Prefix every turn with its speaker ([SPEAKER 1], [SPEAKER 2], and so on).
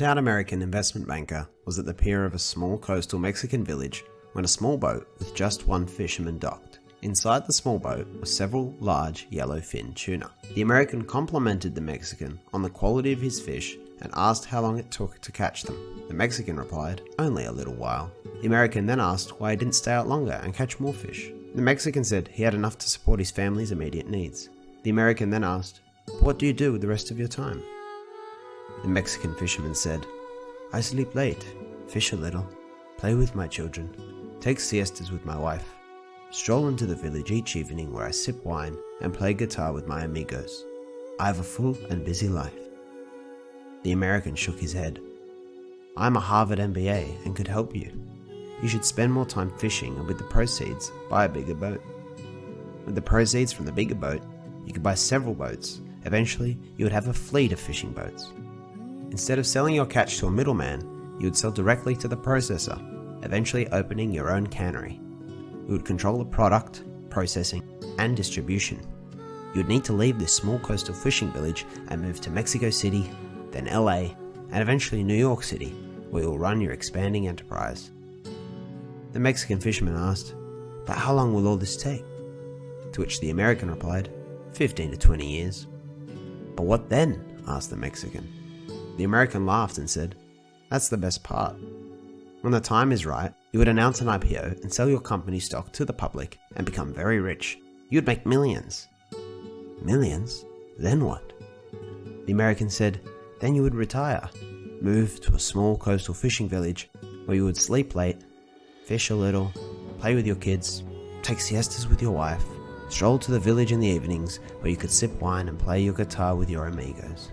[SPEAKER 1] Stout American investment banker was at the pier of a small coastal Mexican village when a small boat with just one fisherman docked. Inside the small boat were several large yellow-fin tuna. The American complimented the Mexican on the quality of his fish and asked how long it took to catch them. The Mexican replied, "Only a little while." The American then asked why he didn't stay out longer and catch more fish. The Mexican said he had enough to support his family's immediate needs. The American then asked, "What do you do with the rest of your time?" The Mexican fisherman said, "I sleep late, fish a little, play with my children, take siestas with my wife, stroll into the village each evening where I sip wine and play guitar with my amigos. I have a full and busy life." The American shook his head. "I'm a Harvard MBA and could help you. You should spend more time fishing and with the proceeds, buy a bigger boat. With the proceeds from the bigger boat, you could buy several boats. Eventually, you would have a fleet of fishing boats. Instead of selling your catch to a middleman, you would sell directly to the processor, eventually opening your own cannery. You would control the product, processing, and distribution. You would need to leave this small coastal fishing village and move to Mexico City, then LA, and eventually New York City, where you will run your expanding enterprise." The Mexican fisherman asked, "But how long will all this take?" To which the American replied, 15 to 20 years. "But what then?" asked the Mexican. The American laughed and said, "That's the best part. When the time is right, you would announce an IPO and sell your company stock to the public and become very rich. You would make millions." "Millions? Then what?" The American said, "Then you would retire, move to a small coastal fishing village where you would sleep late, fish a little, play with your kids, take siestas with your wife, stroll to the village in the evenings where you could sip wine and play your guitar with your amigos."